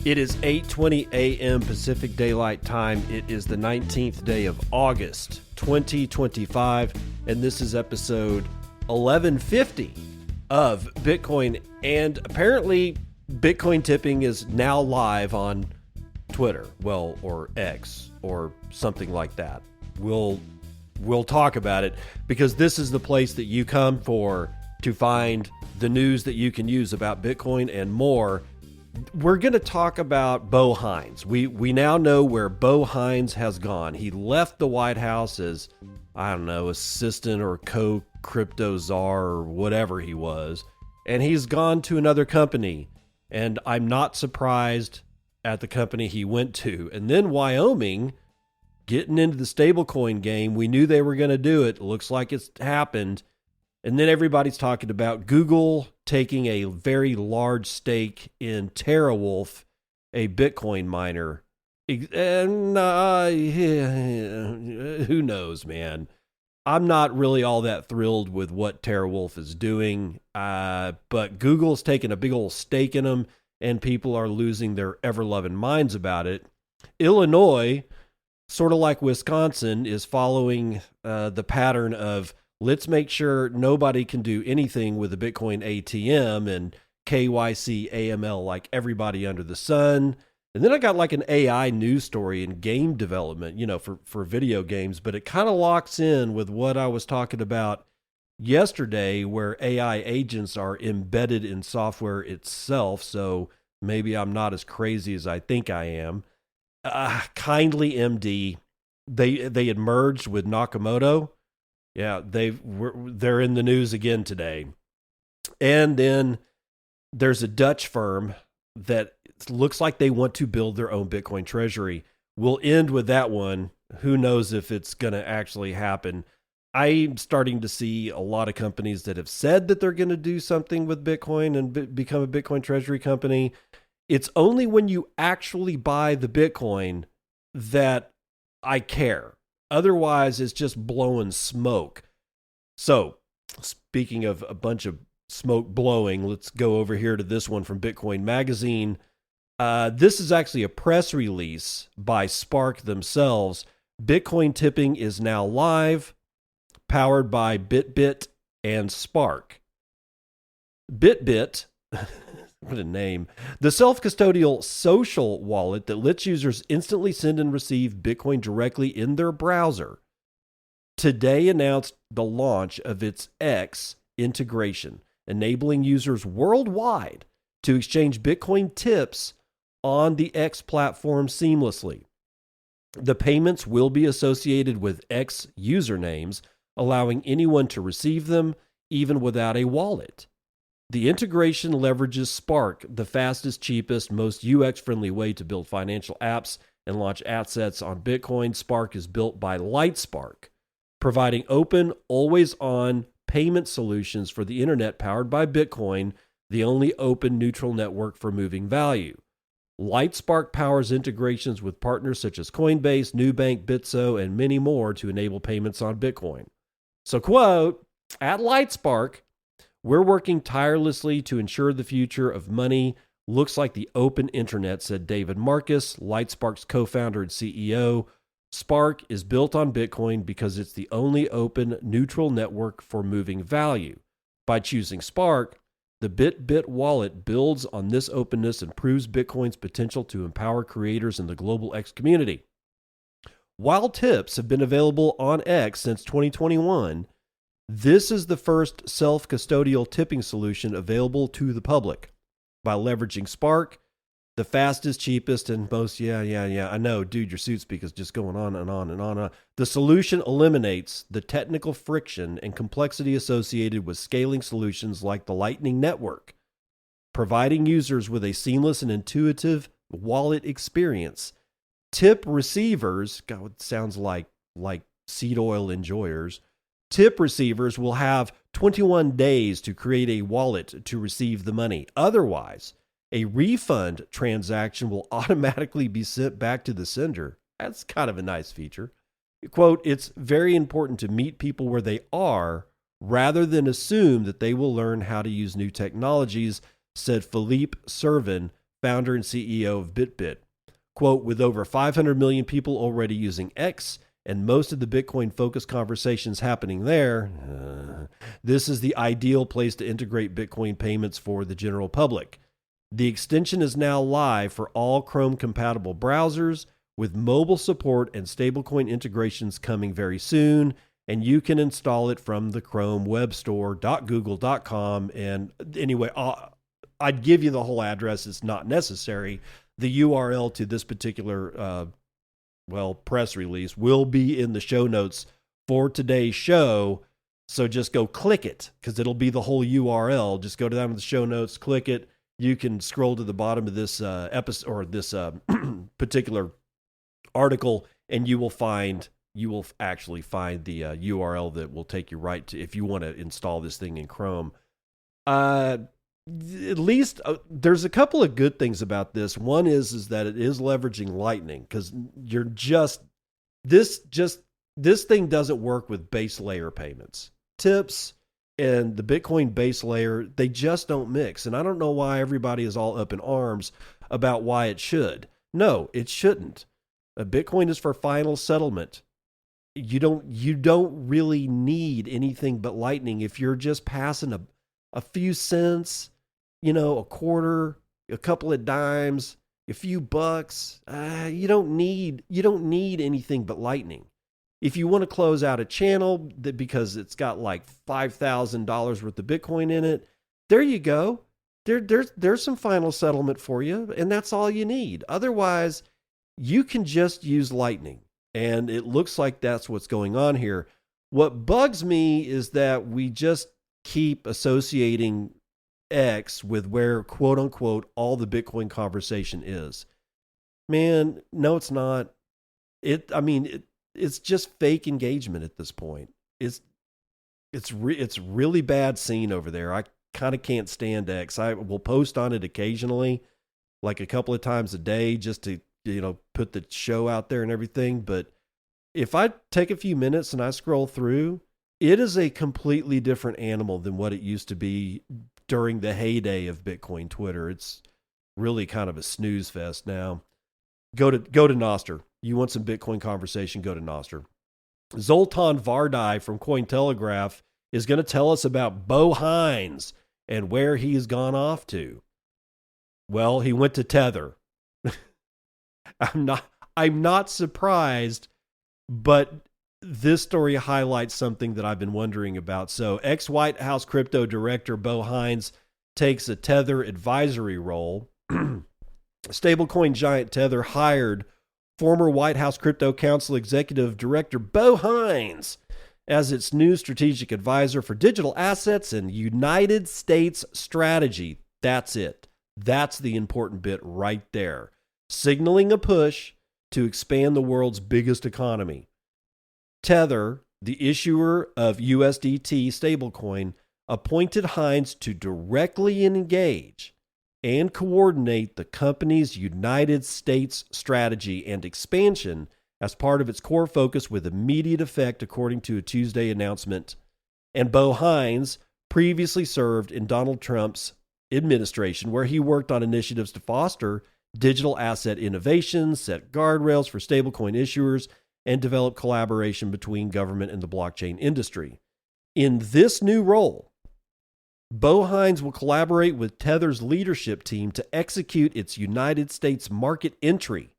It is 8:20 a.m. Pacific Daylight Time. It is the 19th day of August, 2025, and this is episode 1150 of Bitcoin. And apparently, Bitcoin tipping is now live on Twitter, or X, or something like that. We'll talk about it because this is the place that you come to find the news that you can use about Bitcoin and more. We're going to talk about Bo Hines. We now know where Bo Hines has gone. He left the White House as, assistant or co-crypto czar or whatever he was, and he's gone to another company. And I'm not surprised at the company he went to. And then Wyoming, getting into the stablecoin game, we knew they were going to do it. Looks like it's happened. And then everybody's talking about Google taking a very large stake in TeraWulf, a Bitcoin miner. And who knows, man? I'm not really all that thrilled with what TeraWulf is doing, but Google's taking a big old stake in them, and people are losing their ever-loving minds about it. Illinois, sort of like Wisconsin, is following the pattern of, let's make sure nobody can do anything with the Bitcoin ATM and KYC AML like everybody under the sun. And then I got like an AI news story in game development, for video games, but it kind of locks in with what I was talking about yesterday, where AI agents are embedded in software itself. So maybe I'm not as crazy as I think I am. KindlyMD, they had merged with Nakamoto. Yeah, they're in the news again today. And then there's a Dutch firm that looks like they want to build their own Bitcoin treasury. We'll end with that one. Who knows if it's going to actually happen. I'm starting to see a lot of companies that have said that they're going to do something with Bitcoin and become a Bitcoin treasury company. It's only when you actually buy the Bitcoin that I care. Otherwise, it's just blowing smoke. So, speaking of a bunch of smoke blowing, let's go over here to this one from Bitcoin Magazine. This is actually a press release by Spark themselves. Bitcoin tipping is now live, powered by BitBit and Spark. BitBit, what a name. The self-custodial social wallet that lets users instantly send and receive Bitcoin directly in their browser, today announced the launch of its X integration, enabling users worldwide to exchange Bitcoin tips on the X platform seamlessly. The payments will be associated with X usernames, allowing anyone to receive them even without a wallet. The integration leverages Spark, the fastest, cheapest, most UX-friendly way to build financial apps and launch assets on Bitcoin. Spark is built by LightSpark, providing open, always-on payment solutions for the internet powered by Bitcoin, the only open, neutral network for moving value. LightSpark powers integrations with partners such as Coinbase, Nubank, Bitso, and many more to enable payments on Bitcoin. So, quote, at LightSpark, we're working tirelessly to ensure the future of money looks like the open internet, said David Marcus, LightSpark's co-founder and CEO. Spark is built on Bitcoin because it's the only open, neutral network for moving value. By choosing Spark, the BitBit wallet builds on this openness and proves Bitcoin's potential to empower creators in the global X community. While tips have been available on X since 2021, this is the first self-custodial tipping solution available to the public. By leveraging Spark, the fastest, cheapest, and most, I know, dude, your suit speak is just going on and on and on. The solution eliminates the technical friction and complexity associated with scaling solutions like the Lightning Network, providing users with a seamless and intuitive wallet experience. Tip receivers, God, it sounds like seed oil enjoyers. Tip receivers will have 21 days to create a wallet to receive the money. Otherwise, a refund transaction will automatically be sent back to the sender. That's kind of a nice feature. Quote, it's very important to meet people where they are rather than assume that they will learn how to use new technologies, said Philippe Servin, founder and CEO of BitBit. Quote, with over 500 million people already using X and most of the Bitcoin-focused conversations happening there, this is the ideal place to integrate Bitcoin payments for the general public. The extension is now live for all Chrome-compatible browsers, with mobile support and stablecoin integrations coming very soon, and you can install it from the Chrome web store, .google.com. And anyway, I'd give you the whole address. It's not necessary. The URL to this particular press release will be in the show notes for today's show. So just go click it, because it'll be the whole URL. Just go down to the show notes, click it. You can scroll to the bottom of this episode or this particular article, and you will actually find the URL that will take you right to, if you want to install this thing in Chrome. At least there's a couple of good things about this. One is that it is leveraging Lightning, because this thing doesn't work with base layer payments. Tips and the Bitcoin base layer, they just don't mix. And I don't know why everybody is all up in arms about why it should. No, it shouldn't. Bitcoin is for final settlement. You don't really need anything but Lightning. If you're just passing a few cents, a quarter, a couple of dimes, a few bucks, you don't need anything but Lightning. If you want to close out a channel because it's got like $5,000 worth of Bitcoin in it, there you go. There's some final settlement for you, and that's all you need. Otherwise, you can just use Lightning, and it looks like that's what's going on here. What bugs me is that we just keep associating X with where, quote unquote, all the Bitcoin conversation is. Man, no, it's not. It's just fake engagement at this point. It's really bad scene over there. I kind of can't stand X. I will post on it occasionally, like a couple of times a day, just to put the show out there and everything. But if I take a few minutes and I scroll through, it is a completely different animal than what it used to be during the heyday of Bitcoin Twitter. It's really kind of a snooze fest now. Go to Nostr. You want some Bitcoin conversation, go to Nostr. Zoltan Vardai from Cointelegraph is going to tell us about Bo Hines and where he's gone off to. Well, he went to Tether. I'm not surprised, but this story highlights something that I've been wondering about. So, ex-White House crypto director Bo Hines takes a Tether advisory role. Stablecoin giant Tether hired former White House Crypto Council Executive Director Bo Hines as its new strategic advisor for digital assets and United States strategy. That's it. That's the important bit right there. Signaling a push to expand the world's biggest economy. Tether, the issuer of USDT stablecoin, appointed Hines to directly engage and coordinate the company's United States strategy and expansion as part of its core focus with immediate effect, according to a Tuesday announcement. And Bo Hines previously served in Donald Trump's administration, where he worked on initiatives to foster digital asset innovation, set guardrails for stablecoin issuers, and develop collaboration between government and the blockchain industry. In this new role, Bo Hines will collaborate with Tether's leadership team to execute its United States market entry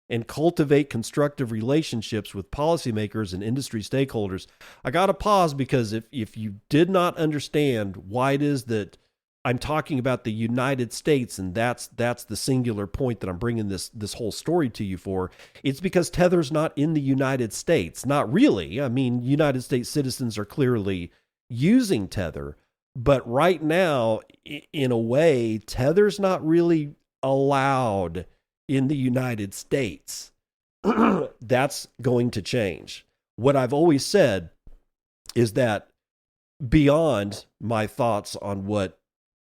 and cultivate constructive relationships with policymakers and industry stakeholders. I got to pause, because if you did not understand why it is that I'm talking about the United States, and that's the singular point that I'm bringing this whole story to you for, it's because Tether's not in the United States. Not really. I mean, United States citizens are clearly using Tether, but right now, in a way, Tether's not really allowed in the United States. That's going to change. What I've always said is that, beyond my thoughts on what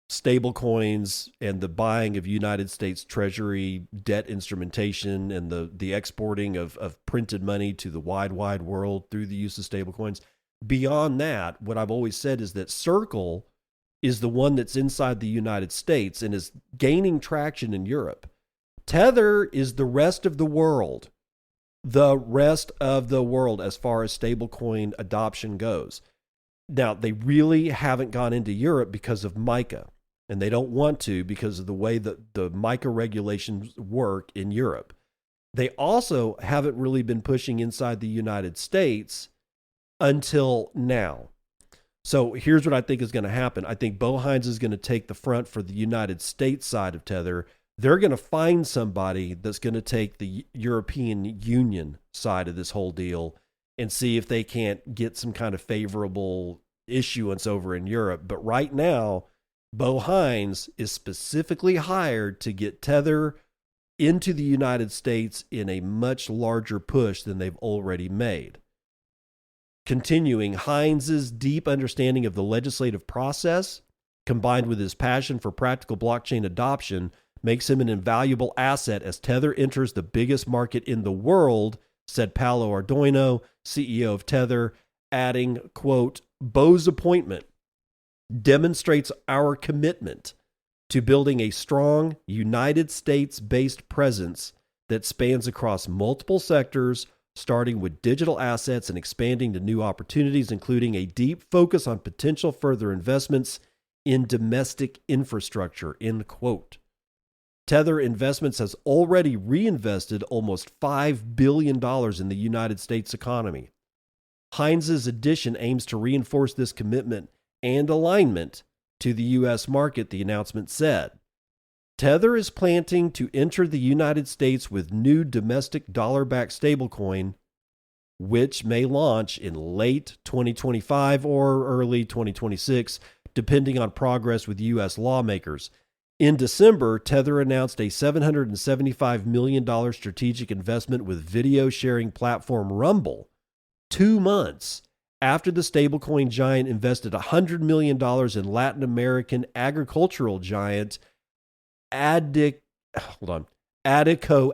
stablecoins and the buying of United States Treasury debt instrumentation and the exporting of printed money to the wide world through the use of stablecoins, beyond that, what I've always said is that Circle is the one that's inside the United States and is gaining traction in Europe. Tether is the rest of the world. The rest of the world as far as stablecoin adoption goes. Now, they really haven't gone into Europe because of MiCA, and they don't want to because of the way that the MiCA regulations work in Europe. They also haven't really been pushing inside the United States until now. So here's what I think is going to happen. I think Bo Hines is going to take the front for the United States side of Tether. They're going to find somebody that's going to take the European Union side of this whole deal and see if they can't get some kind of favorable issuance over in Europe. But right now, Bo Hines is specifically hired to get Tether into the United States in a much larger push than they've already made. Continuing, Hines's deep understanding of the legislative process, combined with his passion for practical blockchain adoption, makes him an invaluable asset as Tether enters the biggest market in the world, said Paolo Ardoino, CEO of Tether, adding, quote, Bo's appointment demonstrates our commitment to building a strong United States-based presence that spans across multiple sectors, starting with digital assets and expanding to new opportunities, including a deep focus on potential further investments in domestic infrastructure, end quote. Tether Investments has already reinvested almost $5 billion in the United States economy. Hines's addition aims to reinforce this commitment and alignment to the U.S. market, the announcement said. Tether is planning to enter the United States with new domestic dollar-backed stablecoin, which may launch in late 2025 or early 2026, depending on progress with U.S. lawmakers. In December, Tether announced a $775 million strategic investment with video sharing platform Rumble, 2 months after the stablecoin giant invested $100 million in Latin American agricultural giant Adeco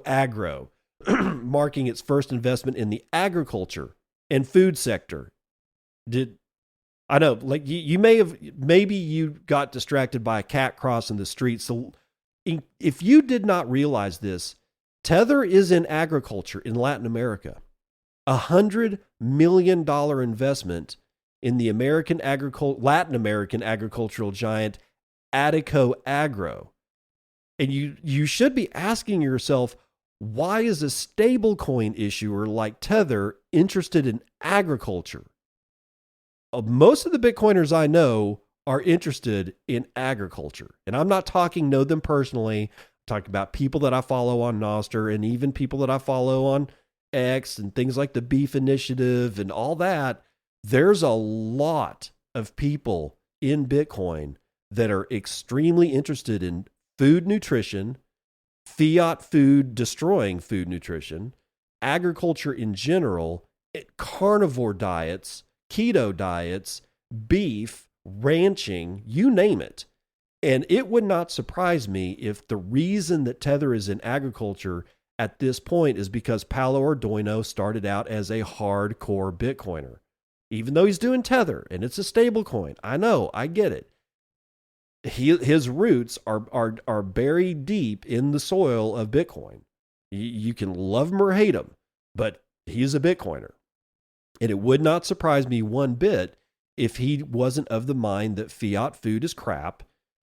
Agro, marking its first investment in the agriculture and food sector. Maybe you got distracted by a cat crossing the street. So if you did not realize this, Tether is in agriculture in Latin America. $100 million investment in the Latin American agricultural giant Adeco Agro. And you should be asking yourself, why is a stablecoin issuer like Tether interested in agriculture? Most of the Bitcoiners I know are interested in agriculture. And I'm not talking know them personally. I'm talking about people that I follow on Nostr and even people that I follow on X and things like the Beef Initiative and all that. There's a lot of people in Bitcoin that are extremely interested in food nutrition, fiat food destroying food nutrition, agriculture in general, carnivore diets, keto diets, beef, ranching, you name it. And it would not surprise me if the reason that Tether is in agriculture at this point is because Paolo Ardoino started out as a hardcore Bitcoiner. Even though he's doing Tether and it's a stable coin. I know, I get it. His roots are buried deep in the soil of Bitcoin. You can love him or hate him, but he's a Bitcoiner. And it would not surprise me one bit if he wasn't of the mind that fiat food is crap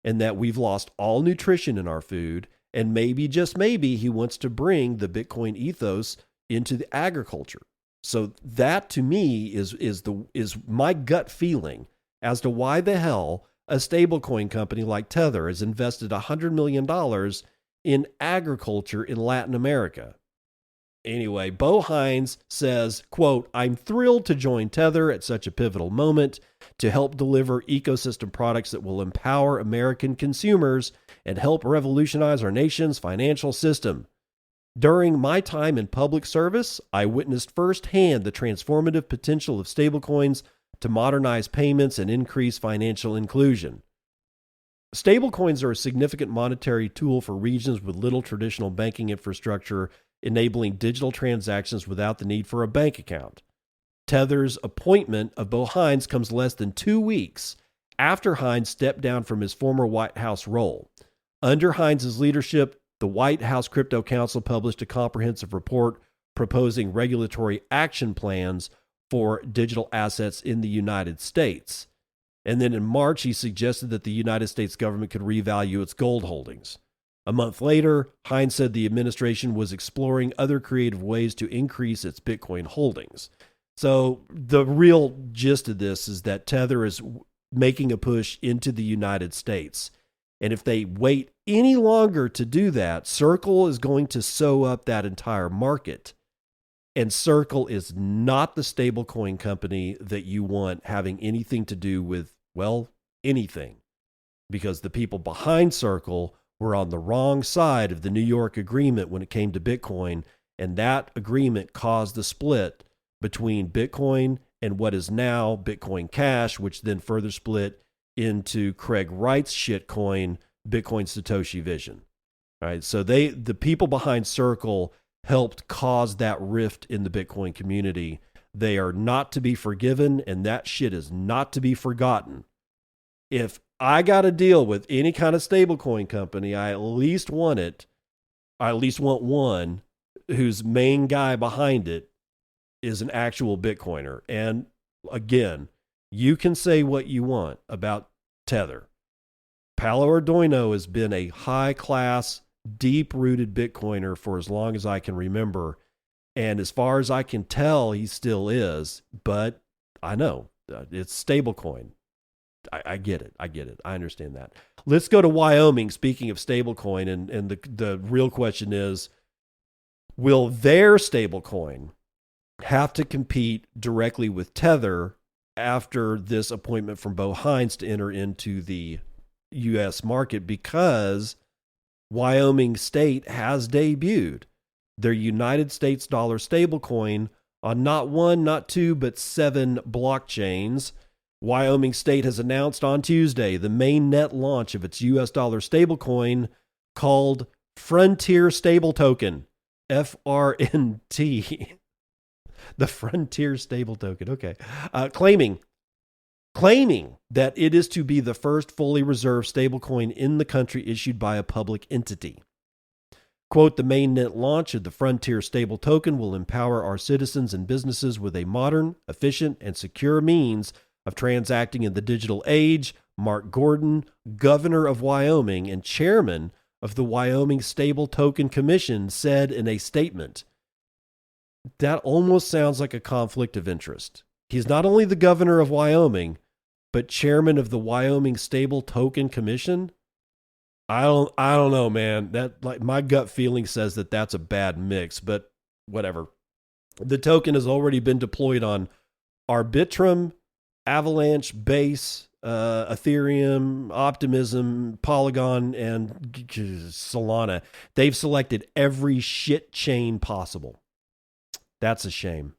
and that we've lost all nutrition in our food. And maybe, just maybe, he wants to bring the Bitcoin ethos into the agriculture. So that to me is my gut feeling as to why the hell a stablecoin company like Tether has invested $100 million in agriculture in Latin America. Anyway, Bo Hines says, quote, I'm thrilled to join Tether at such a pivotal moment to help deliver ecosystem products that will empower American consumers and help revolutionize our nation's financial system. During my time in public service, I witnessed firsthand the transformative potential of stablecoins to modernize payments and increase financial inclusion. Stablecoins are a significant monetary tool for regions with little traditional banking infrastructure, enabling digital transactions without the need for a bank account. Tether's appointment of Bo Hines comes less than 2 weeks after Hines stepped down from his former White House role. Under Hines' leadership, the White House Crypto Council published a comprehensive report proposing regulatory action plans for digital assets in the United States. And then in March, he suggested that the United States government could revalue its gold holdings. A month later, Hines said the administration was exploring other creative ways to increase its Bitcoin holdings. So the real gist of this is that Tether is making a push into the United States. And if they wait any longer to do that, Circle is going to sew up that entire market. And Circle is not the stablecoin company that you want having anything to do with, well, anything. Because the people behind Circle were on the wrong side of the New York agreement when it came to Bitcoin. And that agreement caused the split between Bitcoin and what is now Bitcoin Cash, which then further split into Craig Wright's shitcoin, Bitcoin Satoshi Vision. All right, so the people behind Circle helped cause that rift in the Bitcoin community. They are not to be forgiven, and that shit is not to be forgotten. If I got to deal with any kind of stablecoin company, I at least want it. I at least want one whose main guy behind it is an actual Bitcoiner. And again, you can say what you want about Tether. Paolo Ardoino has been a high-class, deep-rooted Bitcoiner for as long as I can remember. And as far as I can tell, he still is. But I know, it's stablecoin. I get it. I understand that. Let's go to Wyoming, speaking of stablecoin. And the real question is, will their stablecoin have to compete directly with Tether after this appointment from Bo Hines to enter into the U.S. market? Because Wyoming State has debuted their United States dollar stablecoin on not one, not two, but 7 blockchains. Wyoming State has announced on Tuesday the main net launch of its U.S. dollar stablecoin called Frontier Stable Token, FRNT. The Frontier Stable Token, okay. Claiming that it is to be the first fully reserved stablecoin in the country issued by a public entity. Quote, the mainnet launch of the Frontier Stable Token will empower our citizens and businesses with a modern, efficient, and secure means of transacting in the digital age, Mark Gordon, governor of Wyoming and chairman of the Wyoming Stable Token Commission, said in a statement. That almost sounds like a conflict of interest. He's not only the governor of Wyoming, but chairman of the Wyoming Stable Token Commission. I don't know, man. That, like, my gut feeling says that that's a bad mix, but whatever. The token has already been deployed on Arbitrum, Avalanche, Base, Ethereum, Optimism, Polygon, and Solana. They've selected every shit chain possible. That's a shame.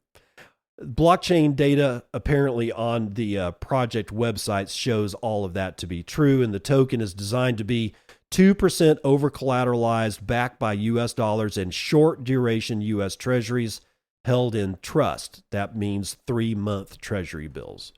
Blockchain data apparently on the project websites shows all of that to be true, and the token is designed to be 2% over-collateralized, backed by U.S. dollars and short-duration U.S. treasuries held in trust. That means 3-month treasury bills.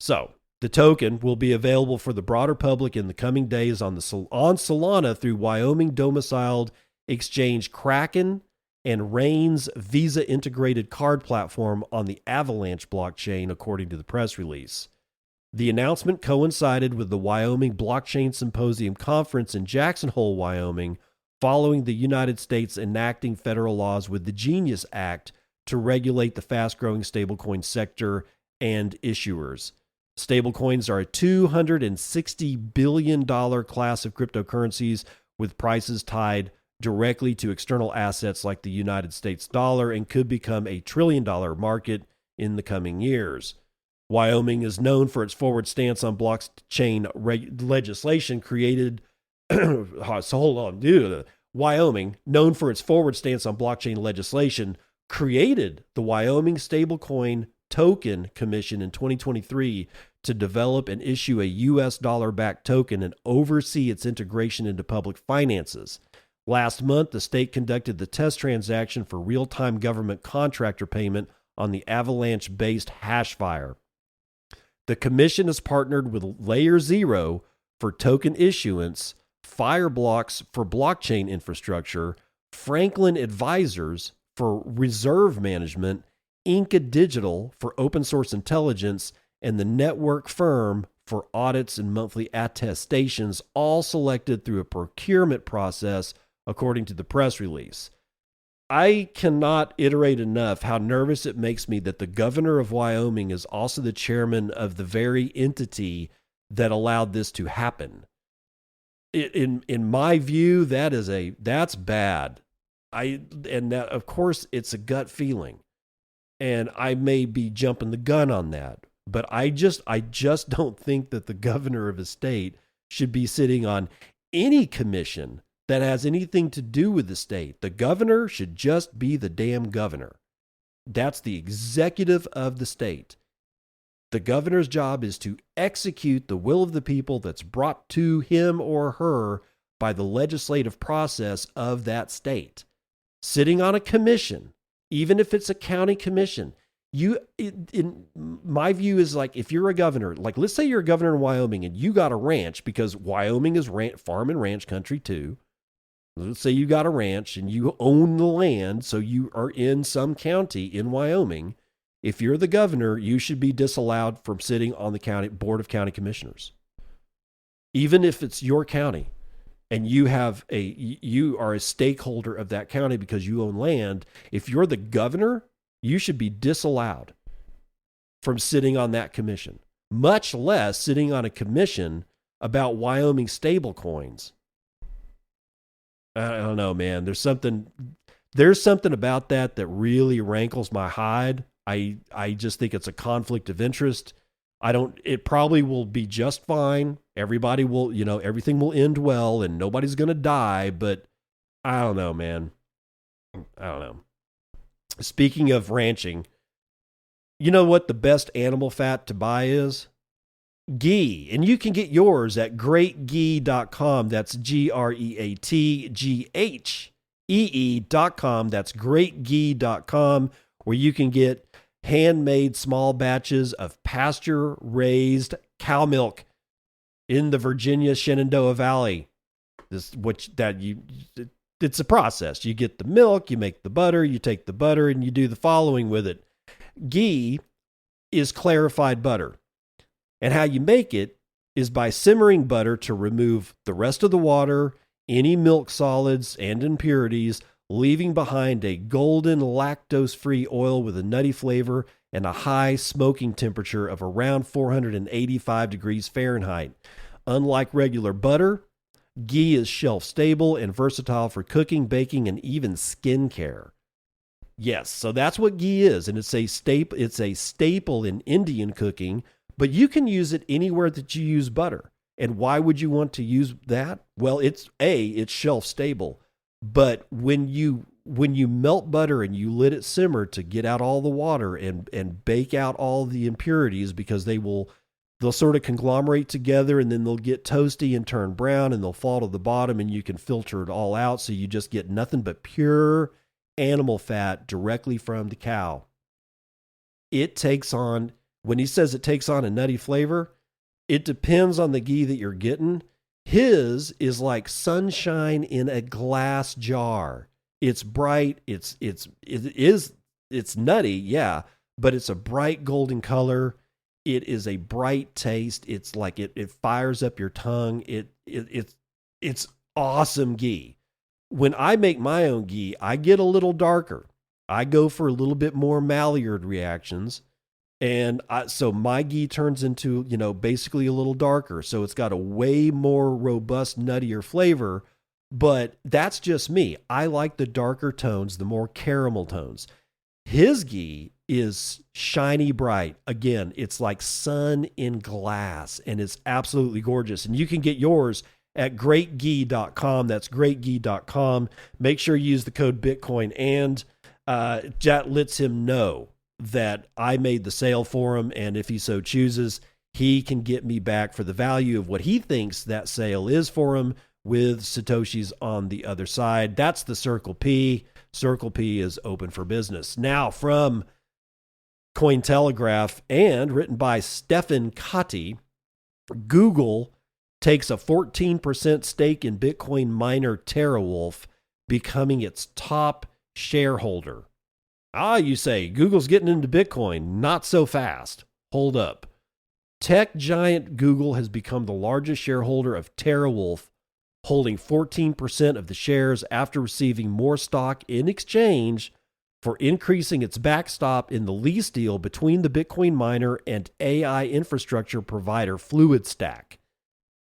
So, the token will be available for the broader public in the coming days on Solana through Wyoming-domiciled exchange Kraken and Rain's Visa-integrated card platform on the Avalanche blockchain, according to the press release. The announcement coincided with the Wyoming Blockchain Symposium Conference in Jackson Hole, Wyoming, following the United States enacting federal laws with the Genius Act to regulate the fast-growing stablecoin sector and issuers. Stablecoins are a $260 billion class of cryptocurrencies with prices tied directly to external assets like the United States dollar and could become a $1 trillion market in the coming years. Wyoming is known for its forward stance on blockchain legislation created. Wyoming, known for its forward stance on blockchain legislation, created the Wyoming Stablecoin Token Commission in 2023 to develop and issue a U.S. dollar-backed token and oversee its integration into public finances. Last month, the state conducted the test transaction for real-time government contractor payment on the Avalanche-based Hashfire. The commission is partnered with Layer Zero for token issuance, Fireblocks for blockchain infrastructure, Franklin Advisors for reserve management, Inca Digital for open source intelligence, and the Network Firm for audits and monthly attestations, all selected through a procurement process, according to the press release. I cannot iterate enough how nervous it makes me that the governor of Wyoming is also the chairman of the very entity that allowed this to happen. In my view, that's bad. And that, of course, it's a gut feeling, and I may be jumping the gun on that, but I just don't think that the governor of a state should be sitting on any commission that has anything to do with the state. The governor should just be the damn governor. That's the executive of the state. The governor's job is to execute the will of the people that's brought to him or her by the legislative process of that state. Sitting on a commission, even if it's a county commission, in my view is like, if you're a governor, like let's say you're a governor in Wyoming and you got a ranch, because Wyoming is farm and ranch country too. Let's say you got a ranch and you own the land, so you are in some county in Wyoming. If you're the governor, you should be disallowed from sitting on the county board of county commissioners, even if it's your county and you are a stakeholder of that county because you own land. If you're the governor, you should be disallowed from sitting on that commission, much less sitting on a commission about Wyoming stablecoins. I don't know, man. There's something about that really rankles my hide. I just think it's a conflict of interest. It probably will be just fine. Everybody will, everything will end well and nobody's going to die, but I don't know, man. I don't know. Speaking of ranching, you know what the best animal fat to buy is? Ghee. And you can get yours at GreatGhee.com. That's GreatGhee.com. That's GreatGhee.com, where you can get handmade small batches of pasture-raised cow milk in the Virginia Shenandoah Valley. It's a process. You get the milk, you make the butter, you take the butter, and you do the following with it. Ghee is clarified butter. And how you make it is by simmering butter to remove the rest of the water, any milk solids and impurities, leaving behind a golden lactose-free oil with a nutty flavor and a high smoking temperature of around 485 degrees Fahrenheit. Unlike regular butter, ghee is shelf-stable and versatile for cooking, baking, and even skincare. Yes, so that's what ghee is, and it's a staple in Indian cooking, but you can use it anywhere that you use butter. And why would you want to use that? Well, it's shelf-stable. But when you melt butter and you let it simmer to get out all the water and bake out all the impurities, because they'll sort of conglomerate together and then they'll get toasty and turn brown and they'll fall to the bottom, and you can filter it all out, so you just get nothing but pure animal fat directly from the cow. When he says it takes on a nutty flavor, it depends on the ghee that you're getting. His is like sunshine in a glass jar. It's bright. It's nutty, yeah, but it's a bright golden color. It is a bright taste. It's like it fires up your tongue. It's awesome ghee. When I make my own ghee, I get a little darker. I go for a little bit more Maillard reactions. And so my ghee turns into, basically a little darker. So it's got a way more robust, nuttier flavor. But that's just me. I like the darker tones, the more caramel tones. His ghee is shiny bright. Again, it's like sun in glass, and it's absolutely gorgeous. And you can get yours at GreatGhee.com. That's GreatGhee.com. Make sure you use the code BitcoinAnd. That lets him know that I made the sale for him, and if he so chooses, he can get me back for the value of what he thinks that sale is for him, with Satoshis on the other side. That's the Circle P. Circle P is open for business. Now, from Cointelegraph, and written by Stephen Cotty, Google takes a 14% stake in Bitcoin miner TerraWolf, becoming its top shareholder. You say, Google's getting into Bitcoin. Not so fast. Hold up. Tech giant Google has become the largest shareholder of TerraWolf, holding 14% of the shares after receiving more stock in exchange for increasing its backstop in the lease deal between the Bitcoin miner and AI infrastructure provider FluidStack.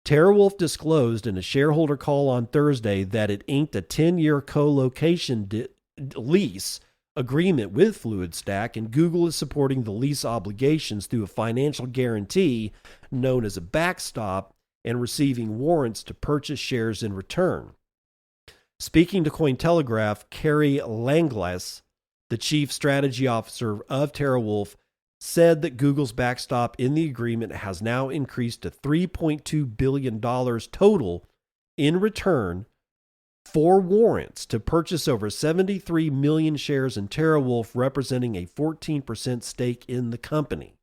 TerraWolf disclosed in a shareholder call on Thursday that it inked a 10-year co-location lease agreement with FluidStack, and Google is supporting the lease obligations through a financial guarantee known as a backstop and receiving warrants to purchase shares in return. Speaking to Cointelegraph, Carrie Langlass, the chief strategy officer of TerraWolf, said that Google's backstop in the agreement has now increased to $3.2 billion total in return for warrants to purchase over 73 million shares in TerraWolf, representing a 14% stake in the company.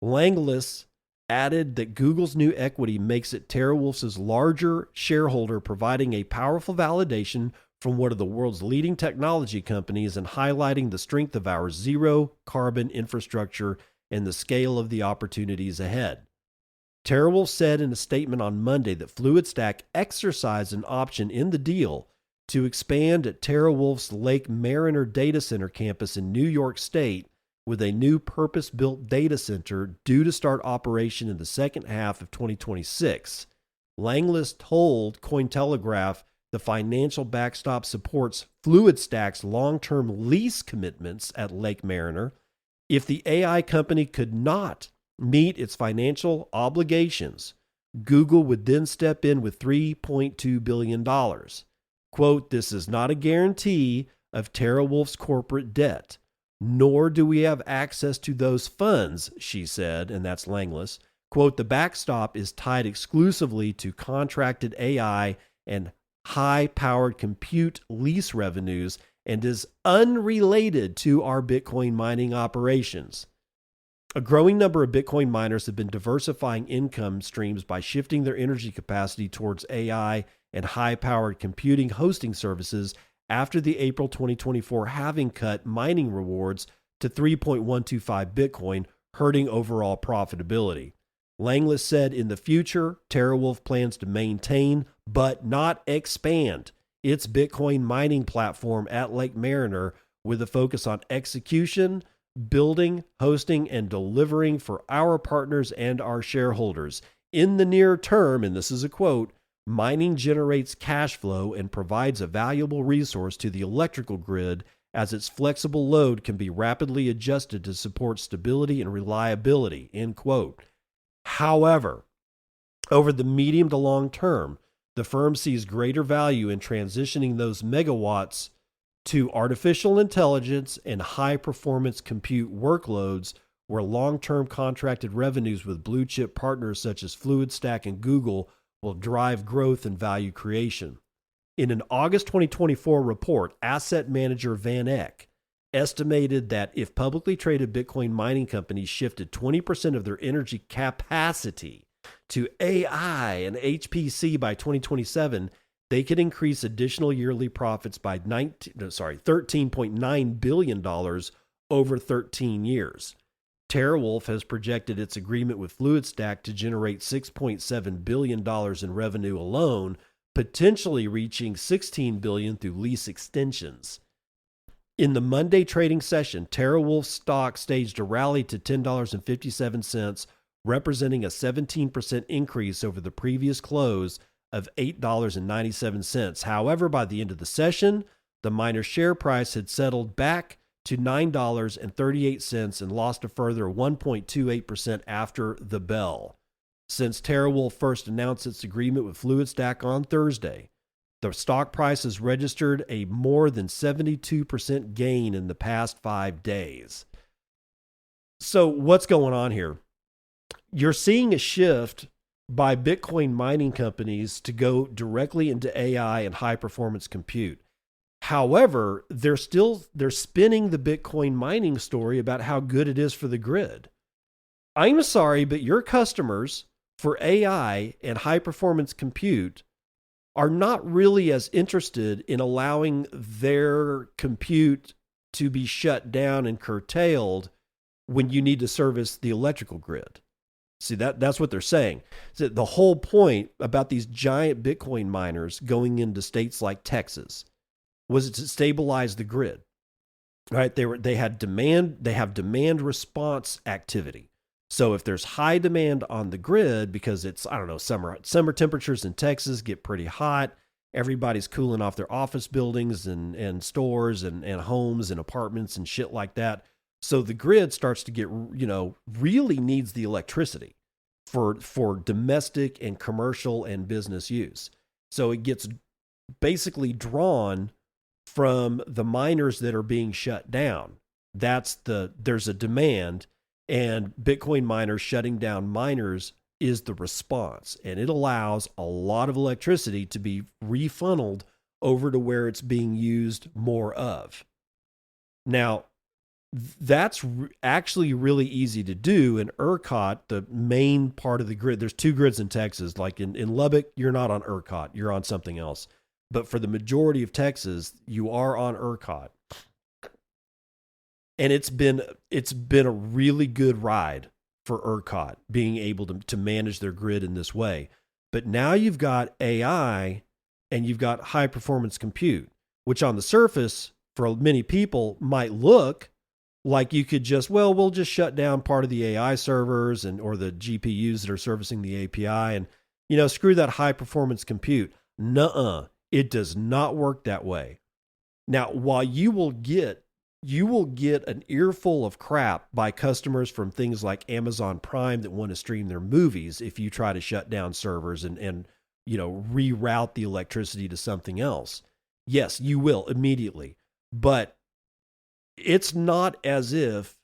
Langlass added that Google's new equity makes it TerraWolf's larger shareholder, providing a powerful validation from one of the world's leading technology companies and highlighting the strength of our zero carbon infrastructure and the scale of the opportunities ahead. TerraWolf said in a statement on Monday that FluidStack exercised an option in the deal to expand at TerraWolf's Lake Mariner data center campus in New York State with a new purpose-built data center due to start operation in the second half of 2026. Langlass told Cointelegraph the financial backstop supports FluidStack's long-term lease commitments at Lake Mariner. If the AI company could not meet its financial obligations, Google would then step in with $3.2 billion. Quote, "This is not a guarantee of TerraWolf's corporate debt, nor do we have access to those funds," she said, and that's Langlass. Quote, "The backstop is tied exclusively to contracted AI and high-powered compute lease revenues and is unrelated to our Bitcoin mining operations." A growing number of Bitcoin miners have been diversifying income streams by shifting their energy capacity towards AI and high-powered computing hosting services after the April 2024 halving cut mining rewards to 3.125 Bitcoin, hurting overall profitability. Langlass said in the future, TerraWolf plans to maintain but not expand its Bitcoin mining platform at Lake Mariner with a focus on execution, building, hosting, and delivering for our partners and our shareholders. In the near term, and this is a quote, "Mining generates cash flow and provides a valuable resource to the electrical grid as its flexible load can be rapidly adjusted to support stability and reliability," end quote. However, over the medium to long term, the firm sees greater value in transitioning those megawatts to artificial intelligence and high-performance compute workloads where long-term contracted revenues with blue-chip partners such as FluidStack and Google will drive growth and value creation. In an August 2024 report, asset manager Van Eck estimated that if publicly traded Bitcoin mining companies shifted 20% of their energy capacity to AI and HPC by 2027, they could increase additional yearly profits by $13.9 billion over 13 years. TerraWolf has projected its agreement with FluidStack to generate $6.7 billion in revenue alone, potentially reaching $16 billion through lease extensions. In the Monday trading session, TerraWolf stock staged a rally to $10.57, representing a 17% increase over the previous close of $8.97. However, by the end of the session, the miner's share price had settled back to $9.38 and lost a further 1.28% after the bell. Since TerraWolf first announced its agreement with FluidStack on Thursday, the stock price has registered a more than 72% gain in the past 5 days. So what's going on here? You're seeing a shift by Bitcoin mining companies to go directly into AI and high-performance compute. However, they're spinning the Bitcoin mining story about how good it is for the grid. I'm sorry, but your customers for AI and high performance compute are not really as interested in allowing their compute to be shut down and curtailed when you need to service the electrical grid. See, that's what they're saying. So the whole point about these giant Bitcoin miners going into states like Texas was to stabilize the grid. Right? They have demand response activity. So if there's high demand on the grid because it's, I don't know, summer temperatures in Texas get pretty hot, everybody's cooling off their office buildings and stores and homes and apartments and shit like that. So the grid starts to get, really needs the electricity for domestic and commercial and business use. So it gets basically drawn from the miners that are being shut down. There's a demand, and Bitcoin miners shutting down miners is the response. And it allows a lot of electricity to be refunneled over to where it's being used more of. Now, that's actually really easy to do in ERCOT, the main part of the grid. There's two grids in Texas. Like in Lubbock, you're not on ERCOT, you're on something else. But for the majority of Texas, you are on ERCOT. And it's been a really good ride for ERCOT being able to manage their grid in this way. But now you've got AI and you've got high performance compute, which on the surface for many people might look like you could just, we'll just shut down part of the AI servers or the GPUs that are servicing the API and, screw that high performance compute. Nuh-uh. It does not work that way. Now, while you will get an earful of crap by customers from things like Amazon Prime that want to stream their movies if you try to shut down servers and reroute the electricity to something else. Yes, you will immediately. But it's not as if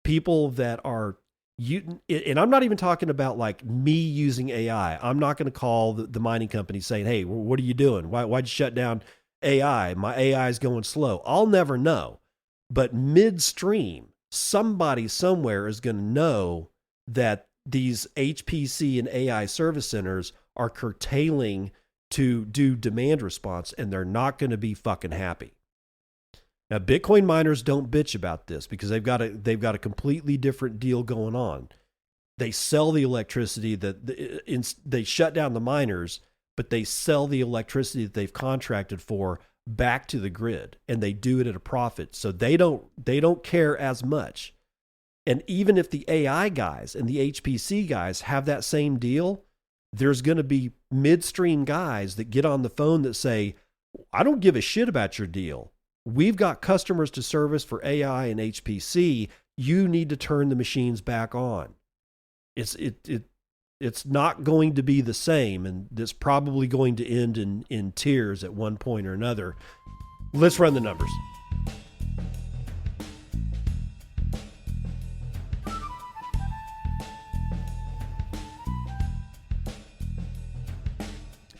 people that are and I'm not even talking about like me using AI. I'm not going to call the mining company saying, hey, what are you doing? Why'd you shut down AI? My AI is going slow. I'll never know. But midstream, somebody somewhere is going to know that these HPC and AI service centers are curtailing to do demand response, and they're not going to be fucking happy. Now, Bitcoin miners don't bitch about this because they've got a completely different deal going on. They sell the electricity they shut down the miners, but they sell the electricity that they've contracted for back to the grid, and they do it at a profit. So they don't care as much. And even if the AI guys and the HPC guys have that same deal, there's going to be midstream guys that get on the phone that say, I don't give a shit about your deal. We've got customers to service for AI and HPC. You need to turn the machines back on. It's not going to be the same, and it's probably going to end in tears at one point or another. Let's run the numbers.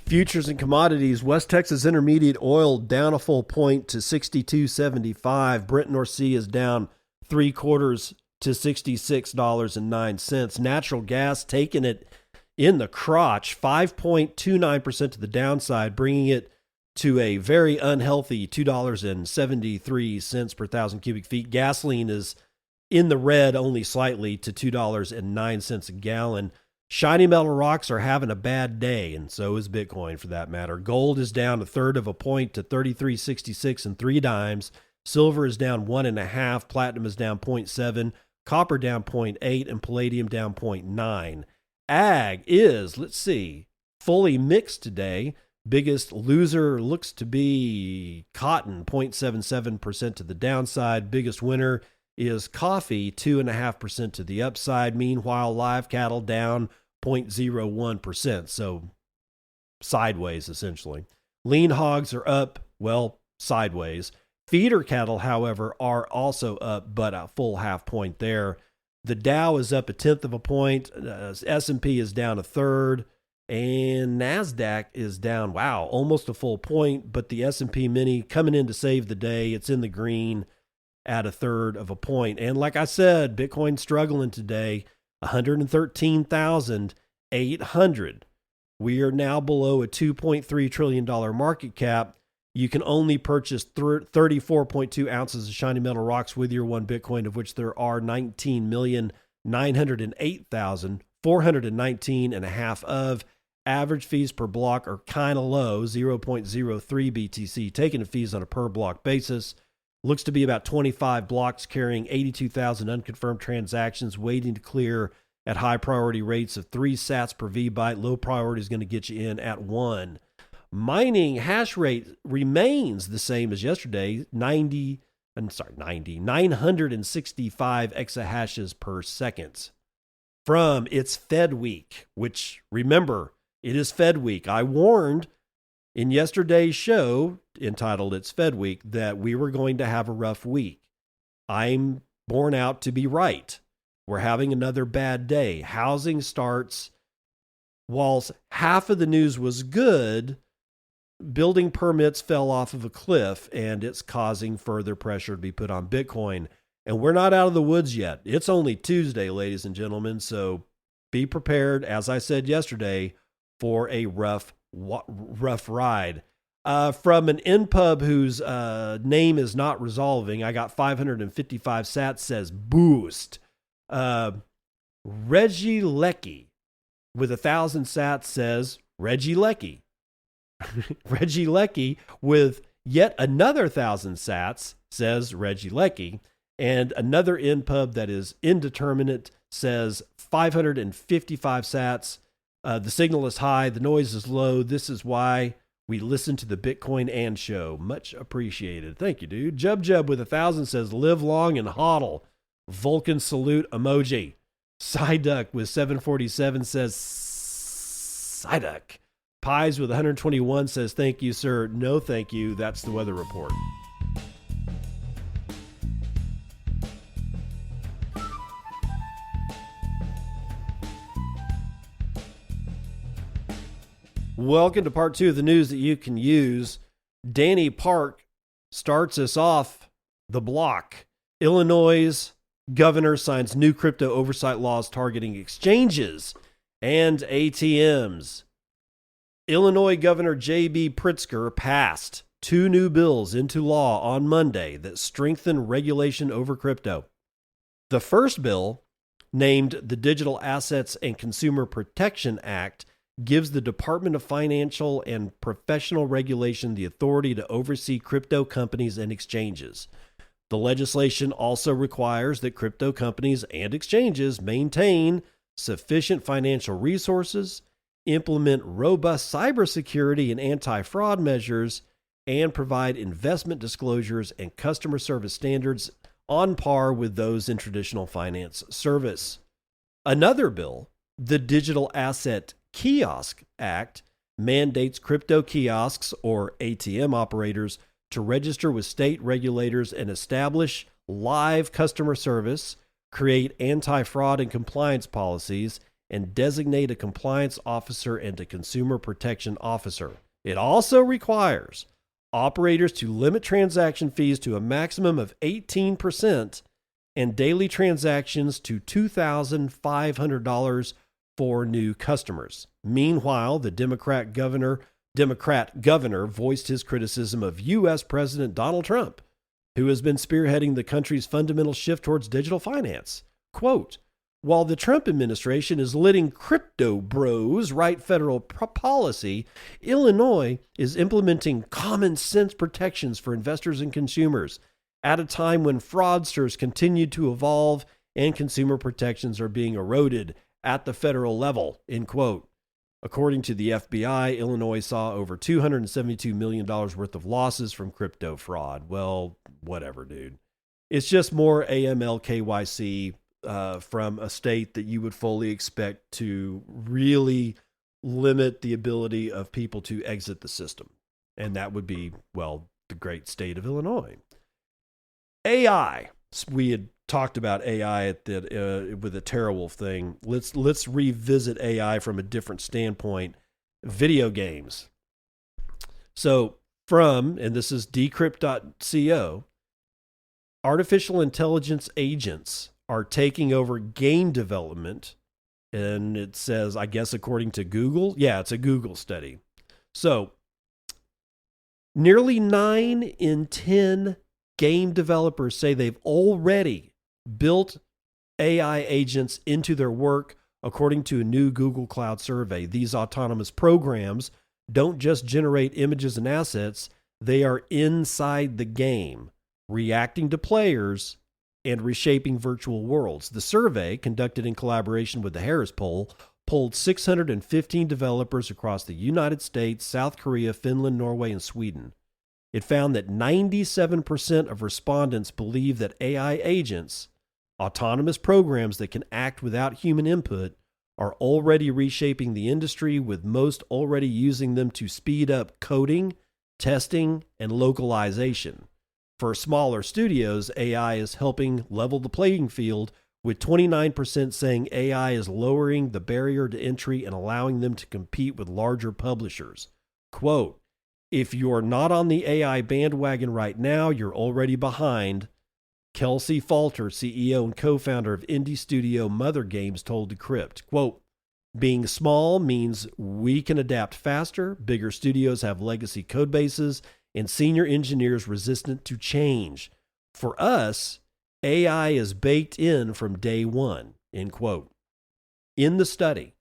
Futures and commodities. West Texas Intermediate oil down a full point to 62.75. Brent North Sea is down 3/4 to $66.09. Natural gas taking it in the crotch, 5.29% to the downside, bringing it to a very unhealthy $2.73 per thousand cubic feet. Gasoline is in the red only slightly to $2.09 a gallon. Shiny metal rocks are having a bad day, and so is Bitcoin for that matter. Gold is down 1/3 of a point to 33.66 and 3 dimes. Silver is down 1.5. Platinum is down 0.7. Copper down 0.8, and palladium down 0.9. Ag is, let's see, fully mixed today. Biggest loser looks to be cotton, 0.77% to the downside. Biggest winner is coffee, 2.5% to the upside. Meanwhile, live cattle down 0.01%, so sideways essentially. Lean hogs are up, sideways. Feeder cattle, however, are also up, but a full half point there. The Dow is up 1/10 of a point. S&P is down 1/3. And NASDAQ is down, wow, almost a full point, but the S&P Mini coming in to save the day. It's in the green at a third of a point. And like I said, Bitcoin struggling today, 113,800. We are now below a $2.3 trillion market cap. You can only purchase 34.2 ounces of shiny metal rocks with your one Bitcoin, of which there are 19,908,419 and a half of. Average fees per block are kind of low, 0.03 BTC, taking the fees on a per block basis. Looks to be about 25 blocks carrying 82,000 unconfirmed transactions waiting to clear at high priority rates of 3 sats per VByte. Low priority is going to get you in at 1. Mining hash rate remains the same as yesterday, 965 exahashes per second. From its Fed week, which remember, it is Fed week. I warned in yesterday's show, entitled It's Fed Week, that we were going to have a rough week. I'm born out to be right. We're having another bad day. Housing starts, whilst half of the news was good, building permits fell off of a cliff, and it's causing further pressure to be put on Bitcoin. And we're not out of the woods yet. It's only Tuesday, ladies and gentlemen, so be prepared, as I said yesterday, for a rough ride. From an npub whose name is not resolving, I got 555 sats, says boost. Reggie Lecky with 1,000 sats says Reggie Lecky. Reggie Lecky with yet another 1,000 sats says Reggie Lecky. And another npub that is indeterminate says 555 sats. The signal is high. The noise is low. This is why we listen to the BitcoinAnd show. Much appreciated. Thank you, dude. Jub with 1,000 says live long and hodl. Vulcan salute emoji. Psyduck with 747 says Psyduck. Pies with 121 says thank you, sir. No, thank you. That's the weather report. Welcome to part 2 of the news that you can use. Danny Park starts us off the block. Illinois' governor signs new crypto oversight laws targeting exchanges and ATMs. Illinois Governor J.B. Pritzker passed 2 new bills into law on Monday that strengthen regulation over crypto. The first bill, named the Digital Assets and Consumer Protection Act, gives the Department of Financial and Professional Regulation the authority to oversee crypto companies and exchanges. The legislation also requires that crypto companies and exchanges maintain sufficient financial resources, implement robust cybersecurity and anti-fraud measures, and provide investment disclosures and customer service standards on par with those in traditional finance service. Another bill, the Digital Asset Kiosk Act, mandates crypto kiosks or ATM operators to register with state regulators and establish live customer service, create anti-fraud and compliance policies, and designate a compliance officer and a consumer protection officer. It also requires operators to limit transaction fees to a maximum of 18% and daily transactions to $2,500 for new customers. Meanwhile, the Democrat governor voiced his criticism of U.S. President Donald Trump, who has been spearheading the country's fundamental shift towards digital finance. Quote, while the Trump administration is letting crypto bros write federal policy, Illinois is implementing common sense protections for investors and consumers at a time when fraudsters continue to evolve and consumer protections are being eroded at the federal level, end quote. According to the FBI, Illinois saw over $272 million worth of losses from crypto fraud. Well, whatever, dude. It's just more AML KYC from a state that you would fully expect to really limit the ability of people to exit the system. And that would be, well, the great state of Illinois. AI. We had talked about AI at the with the TerraWolf thing. Let's revisit AI from a different standpoint. Video games. So and this is decrypt.co, artificial intelligence agents are taking over game development. And it says, I guess, according to Google. Yeah, it's a Google study. So nearly 9 in 10 game developers say they've already built AI agents into their work, according to a new Google Cloud survey. These autonomous programs don't just generate images and assets, they are inside the game, reacting to players and reshaping virtual worlds. The survey, conducted in collaboration with the Harris Poll, polled 615 developers across the United States, South Korea, Finland, Norway, and Sweden. It found that 97% of respondents believe that AI agents, autonomous programs that can act without human input, are already reshaping the industry, with most already using them to speed up coding, testing, and localization. For smaller studios, AI is helping level the playing field, with 29% saying AI is lowering the barrier to entry and allowing them to compete with larger publishers. Quote, if you're not on the AI bandwagon right now, you're already behind, Kelsey Falter, CEO and co-founder of indie studio Mother Games, told Decrypt. Quote, being small means we can adapt faster, bigger studios have legacy code bases, and senior engineers resistant to change. For us, AI is baked in from day one, end quote. In the study,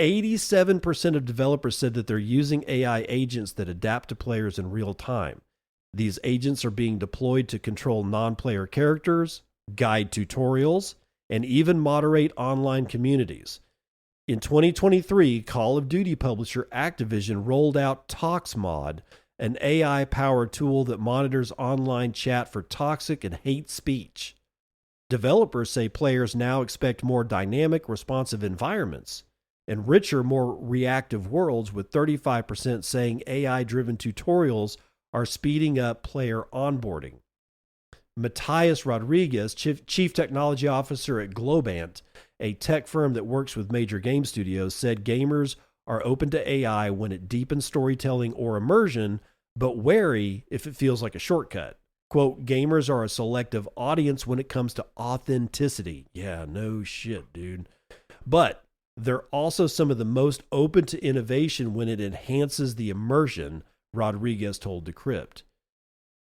87% of developers said that they're using AI agents that adapt to players in real time. These agents are being deployed to control non-player characters, guide tutorials, and even moderate online communities. In 2023, Call of Duty publisher Activision rolled out ToxMod, an AI-powered tool that monitors online chat for toxic and hate speech. Developers say players now expect more dynamic, responsive environments and richer, more reactive worlds, with 35% saying AI-driven tutorials are speeding up player onboarding. Matthias Rodriguez, Chief Technology Officer at Globant, a tech firm that works with major game studios, said gamers are open to AI when it deepens storytelling or immersion, but wary if it feels like a shortcut. Quote, gamers are a selective audience when it comes to authenticity. Yeah, no shit, dude. But they're also some of the most open to innovation when it enhances the immersion, Rodriguez told Decrypt.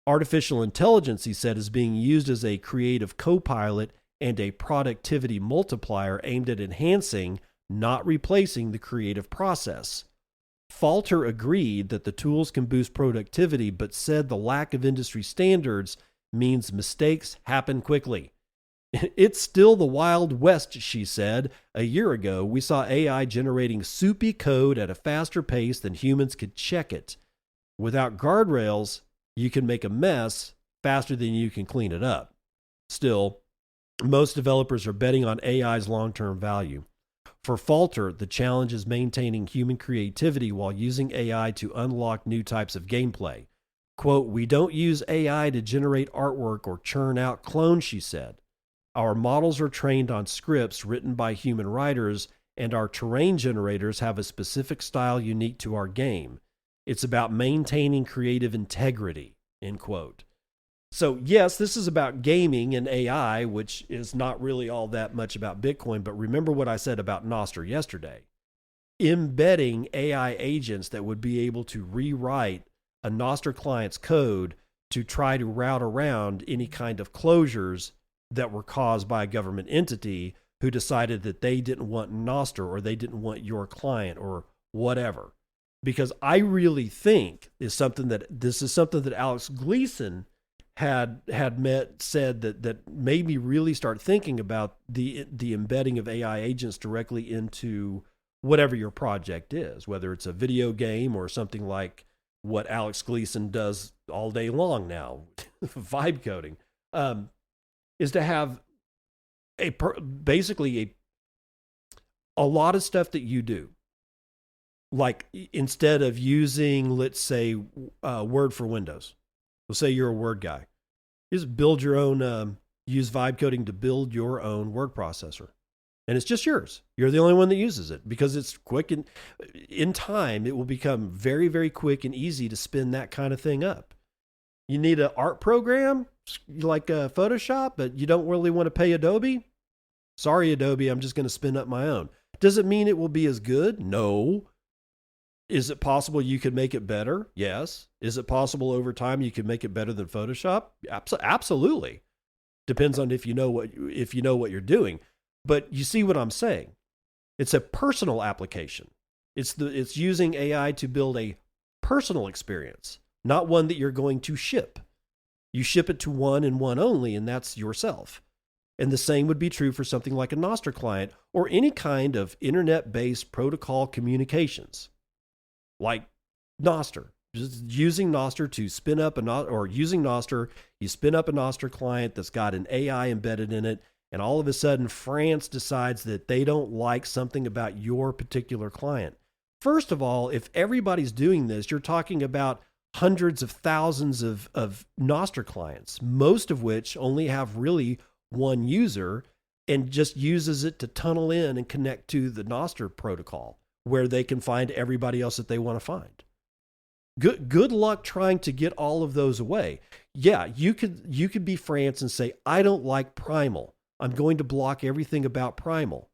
Artificial intelligence, he said, is being used as a creative co-pilot and a productivity multiplier aimed at enhancing, not replacing, the creative process. Falter agreed that the tools can boost productivity, but said the lack of industry standards means mistakes happen quickly. It's still the Wild West, she said. A year ago, we saw AI generating soupy code at a faster pace than humans could check it. Without guardrails, you can make a mess faster than you can clean it up. Still, most developers are betting on AI's long-term value. For Falter, the challenge is maintaining human creativity while using AI to unlock new types of gameplay. Quote, we don't use AI to generate artwork or churn out clones, she said. Our models are trained on scripts written by human writers, and our terrain generators have a specific style unique to our game. It's about maintaining creative integrity, end quote. So yes, this is about gaming and AI, which is not really all that much about Bitcoin, but remember what I said about nostr yesterday. Embedding AI agents that would be able to rewrite a nostr client's code to try to route around any kind of closures that were caused by a government entity who decided that they didn't want nostr or they didn't want your client or whatever. Because I really think this is something that Alex Gleason had said that made me really start thinking about the embedding of AI agents directly into whatever your project is, whether it's a video game or something like what Alex Gleason does all day long now, vibe coding, is to have basically a lot of stuff that you do. Like instead of using, let's say, Word for Windows, let's say you're a Word guy, just build your own use vibe coding to build your own word processor. And it's just yours. You're the only one that uses it because it's quick, and in time, it will become very, very quick and easy to spin that kind of thing up. You need an art program like Photoshop, but you don't really want to pay Adobe? Sorry, Adobe, I'm just going to spin up my own. Does it mean it will be as good? No. Is it possible you could make it better? Yes. Is it possible over time you could make it better than Photoshop? Absolutely. Depends on if you know what you're doing. But you see what I'm saying? It's a personal application. It's using AI to build a personal experience, not one that you're going to ship. You ship it to one and one only, and that's yourself. And the same would be true for something like a nostr client or any kind of internet-based protocol communications, like nostr. Just using nostr to spin up using nostr, you spin up a nostr client that's got an AI embedded in it, and all of a sudden France decides that they don't like something about your particular client. First of all, if everybody's doing this, you're talking about hundreds of thousands of nostr clients, most of which only have really one user and just uses it to tunnel in and connect to the nostr protocol where they can find everybody else that they want to find. Good luck trying to get all of those away. Yeah, you could be France and say, I don't like Primal. I'm going to block everything about Primal.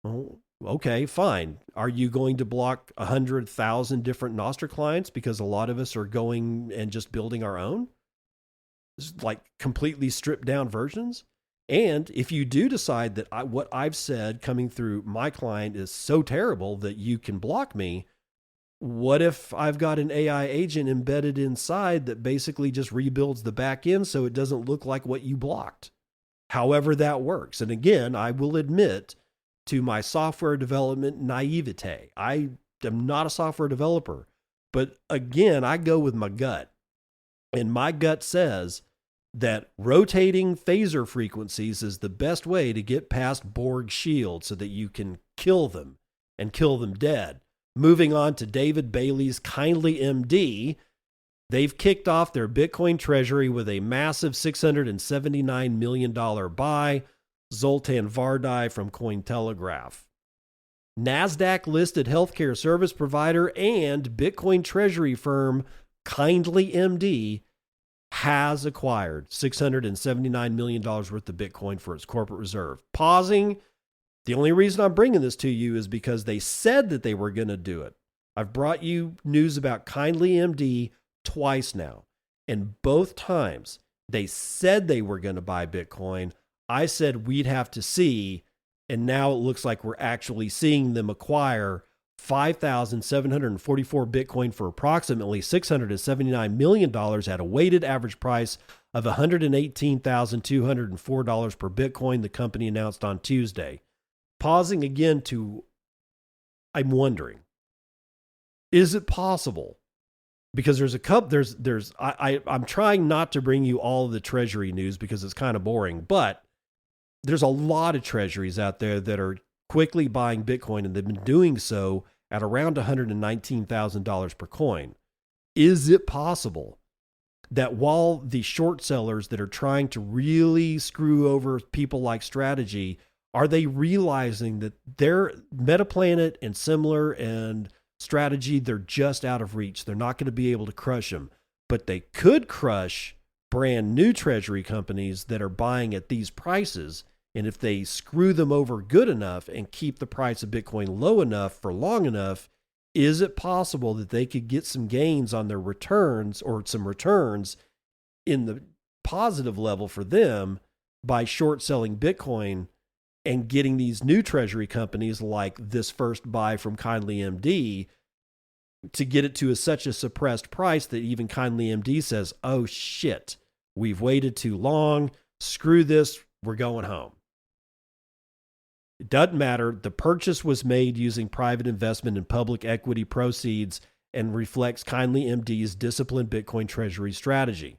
Oh, okay, fine. Are you going to block 100,000 different nostr clients because a lot of us are going and just building our own? Like completely stripped down versions? And if you do decide that what I've said coming through my client is so terrible that you can block me, what if I've got an AI agent embedded inside that basically just rebuilds the back end so it doesn't look like what you blocked? However that works. And again, I will admit to my software development naivete. I am not a software developer, but again, I go with my gut. And my gut says that rotating phaser frequencies is the best way to get past Borg shield so that you can kill them and kill them dead. Moving on to David Bailey's KindlyMD, they've kicked off their Bitcoin treasury with a massive $679 million buy. Zoltan Vardai from Cointelegraph. NASDAQ-listed healthcare service provider and Bitcoin treasury firm KindlyMD has acquired $679 million worth of Bitcoin for its corporate reserve. Pausing. The only reason I'm bringing this to you is because they said that they were going to do it. I've brought you news about KindlyMD twice now, and both times they said they were going to buy Bitcoin. I said we'd have to see, and now it looks like we're actually seeing them acquire 5,744 Bitcoin for approximately $679 million at a weighted average price of $118,204 per Bitcoin, the company announced on Tuesday. Pausing again I'm wondering, is it possible? Because there's a couple, I'm trying not to bring you all of the treasury news because it's kind of boring, but there's a lot of treasuries out there that are quickly buying Bitcoin, and they've been doing so at around $119,000 per coin. Is it possible that while the short sellers that are trying to really screw over people like Strategy, are they realizing that their Metaplanet and Similar and Strategy, they're just out of reach? They're not going to be able to crush them, but they could crush brand new treasury companies that are buying at these prices. And if they screw them over good enough and keep the price of Bitcoin low enough for long enough, is it possible that they could get some gains on their returns or some returns in the positive level for them by short selling Bitcoin and getting these new treasury companies like this first buy from KindlyMD to get it to such a suppressed price that even KindlyMD says, oh shit, we've waited too long. Screw this. We're going home. It doesn't matter. The purchase was made using private investment and public equity proceeds and reflects KindlyMD's disciplined Bitcoin treasury strategy.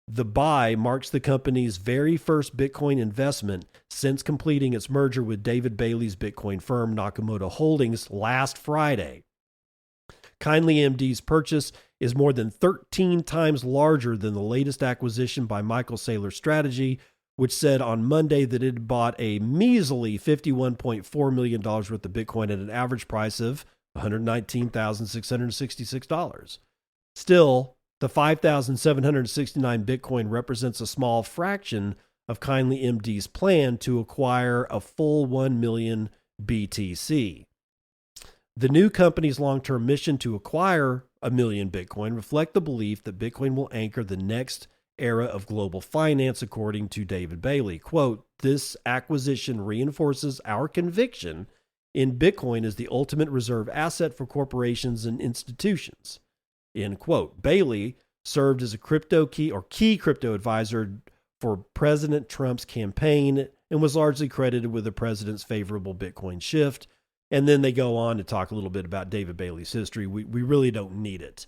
The buy marks the company's very first Bitcoin investment since completing its merger with David Bailey's Bitcoin firm Nakamoto Holdings last Friday. KindlyMD's purchase is more than 13 times larger than the latest acquisition by Michael Saylor's Strategy, which said on Monday that it bought a measly $51.4 million worth of Bitcoin at an average price of $119,666. Still, the 5,769 Bitcoin represents a small fraction of KindlyMD's plan to acquire a full 1 million BTC. The new company's long-term mission to acquire a million Bitcoin reflect the belief that Bitcoin will anchor the next era of global finance, according to David Bailey. Quote, "This acquisition reinforces our conviction in Bitcoin as the ultimate reserve asset for corporations and institutions." End quote. Bailey served as a key crypto advisor for President Trump's campaign and was largely credited with the president's favorable Bitcoin shift. And then they go on to talk a little bit about David Bailey's history. We really don't need it.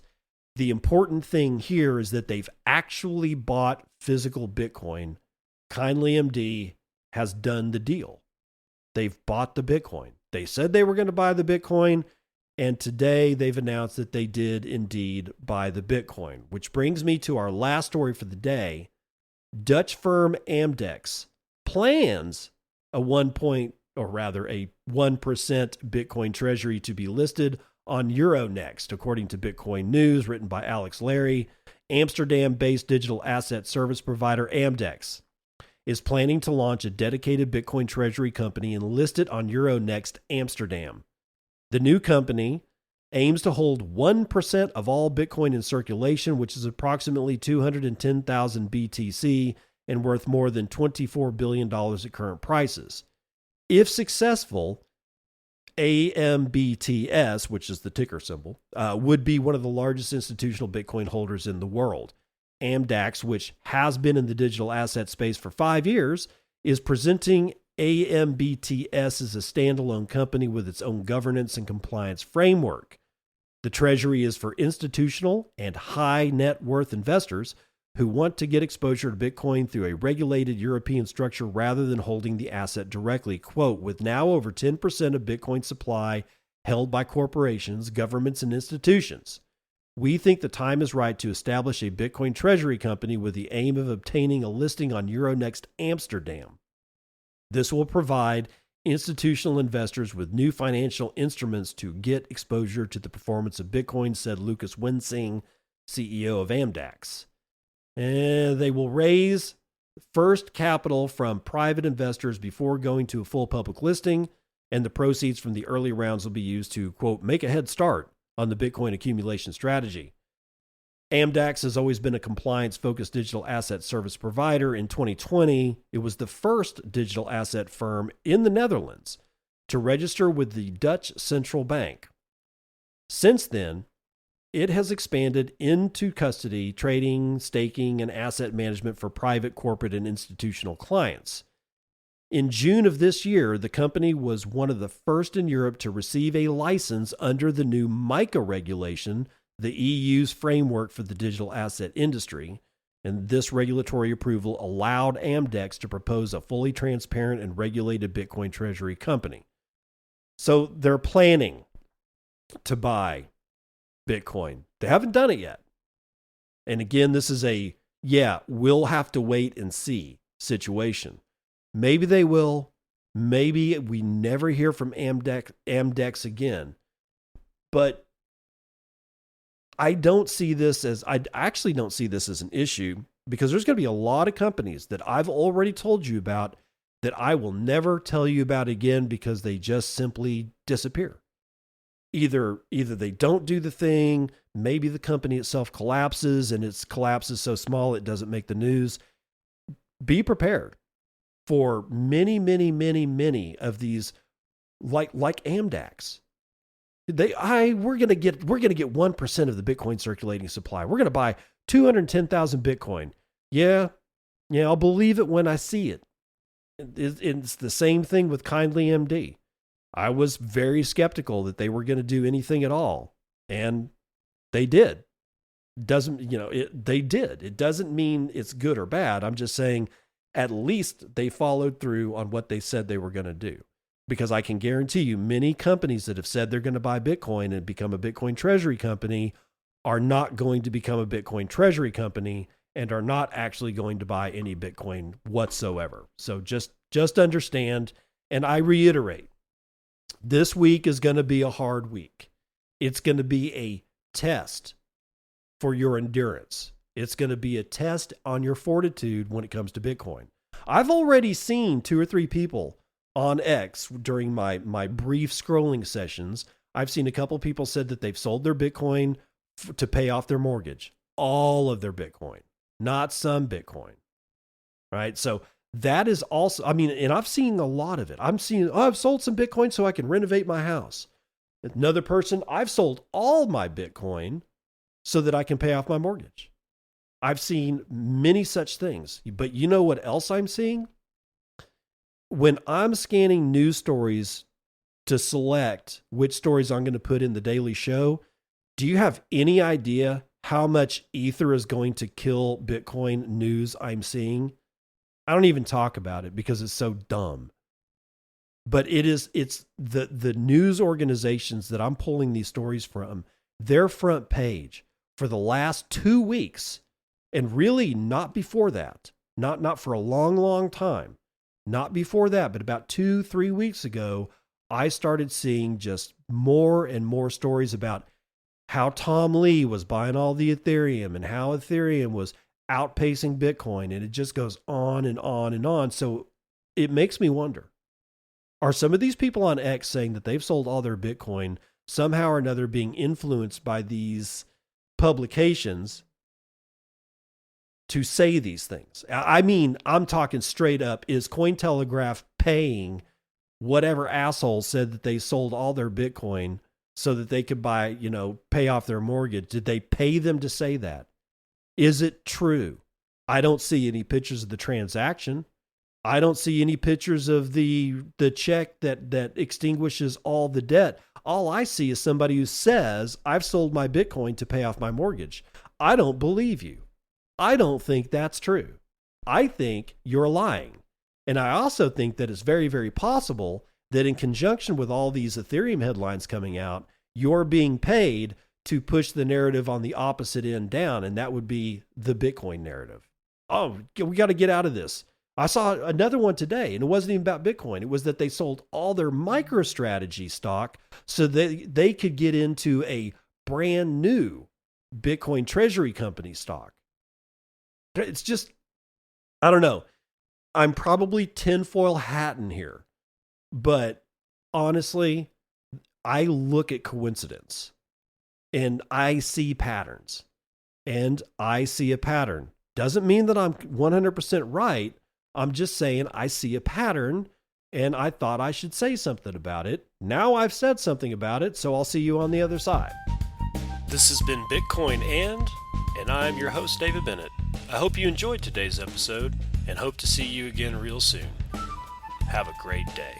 The important thing here is that they've actually bought physical Bitcoin. KindlyMD has done the deal. They've bought the Bitcoin. They said they were going to buy the Bitcoin, and today they've announced that they did indeed buy the Bitcoin, which brings me to our last story for the day. Dutch firm Amdex plans a 1% Bitcoin treasury to be listed on Euronext, according to Bitcoin News, written by Alex Larry. Amsterdam-based digital asset service provider Amdex is planning to launch a dedicated Bitcoin treasury company and list it on Euronext Amsterdam. The new company aims to hold 1% of all Bitcoin in circulation, which is approximately 210,000 BTC and worth more than $24 billion at current prices. If successful, AMBTS, which is the ticker symbol, would be one of the largest institutional Bitcoin holders in the world. Amdex, which has been in the digital asset space for 5 years, is presenting AMBTS as a standalone company with its own governance and compliance framework. The treasury is for institutional and high net worth investors who want to get exposure to Bitcoin through a regulated European structure rather than holding the asset directly. Quote, "With now over 10% of Bitcoin supply held by corporations, governments, and institutions, we think the time is right to establish a Bitcoin treasury company with the aim of obtaining a listing on Euronext Amsterdam. This will provide institutional investors with new financial instruments to get exposure to the performance of Bitcoin," said Lucas Wensing, CEO of Amdex. And they will raise first capital from private investors before going to a full public listing, and the proceeds from the early rounds will be used to, quote, "make a head start on the Bitcoin accumulation strategy." Amdex has always been a compliance-focused digital asset service provider. In 2020, it was the first digital asset firm in the Netherlands to register with the Dutch Central Bank. Since then, it has expanded into custody, trading, staking, and asset management for private, corporate, and institutional clients. In June of this year, the company was one of the first in Europe to receive a license under the new MiCA regulation, the EU's framework for the digital asset industry. And this regulatory approval allowed Amdex to propose a fully transparent and regulated Bitcoin treasury company. So they're planning to buy Bitcoin. They haven't done it yet. And again, this is we'll have to wait and see situation. Maybe they will. Maybe we never hear from Amdex again. But I actually don't see this as an issue, because there's going to be a lot of companies that I've already told you about that I will never tell you about again because they just simply disappear. Either they don't do the thing, maybe the company itself collapses, and its collapse is so small it doesn't make the news. Be prepared for many, many, many, many of these, like Amdex. We're gonna get 1% of the Bitcoin circulating supply. We're gonna buy 210,000 Bitcoin. Yeah, I'll believe it when I see it. It's the same thing with KindlyMD. I was very skeptical that they were going to do anything at all, and they did. They did. It doesn't mean it's good or bad. I'm just saying at least they followed through on what they said they were going to do, because I can guarantee you many companies that have said they're going to buy Bitcoin and become a Bitcoin treasury company are not going to become a Bitcoin treasury company, and are not actually going to buy any Bitcoin whatsoever. So just understand, and I reiterate, this week is going to be a hard week. It's going to be a test for your endurance. It's going to be a test on your fortitude when it comes to Bitcoin. I've already seen 2 or 3 people on X during my brief scrolling sessions. I've seen a couple people said that they've sold their Bitcoin to pay off their mortgage. All of their Bitcoin, not some Bitcoin, right? So that is also, I mean, and I've seen a lot of it. I'm seeing, I've sold some Bitcoin so I can renovate my house. Another person, I've sold all my Bitcoin so that I can pay off my mortgage. I've seen many such things, but you know what else I'm seeing? When I'm scanning news stories to select which stories I'm going to put in the daily show, do you have any idea how much Ether is going to kill Bitcoin news I'm seeing? I don't even talk about it because it's so dumb. But it's the news organizations that I'm pulling these stories from, their front page for the last 2 weeks, and really not before that, not for a long, long time, not before that, but about 2-3 weeks ago, I started seeing just more and more stories about how Tom Lee was buying all the Ethereum and how Ethereum was outpacing Bitcoin. And it just goes on and on and on. So it makes me wonder, are some of these people on X saying that they've sold all their Bitcoin somehow or another being influenced by these publications to say these things? I mean, I'm talking straight up, is Cointelegraph paying whatever asshole said that they sold all their Bitcoin so that they could buy, pay off their mortgage? Did they pay them to say that? Is it true? I don't see any pictures of the transaction. I don't see any pictures of the check that extinguishes all the debt. All I see is somebody who says, I've sold my Bitcoin to pay off my mortgage. I don't believe you. I don't think that's true. I think you're lying. And I also think that it's very, very possible that in conjunction with all these Ethereum headlines coming out, you're being paid to push the narrative on the opposite end down, and that would be the Bitcoin narrative. Oh, we got to get out of this. I saw another one today, and it wasn't even about Bitcoin. It was that they sold all their MicroStrategy stock so that they could get into a brand new Bitcoin treasury company stock. It's just, I don't know. I'm probably tinfoil hatting here, but honestly, I look at coincidence and I see patterns, and I see a pattern. Doesn't mean that I'm 100% right. I'm just saying I see a pattern, and I thought I should say something about it. Now I've said something about it, so I'll see you on the other side. This has been BitcoinAnd, and I'm your host, David Bennett. I hope you enjoyed today's episode, and hope to see you again real soon. Have a great day.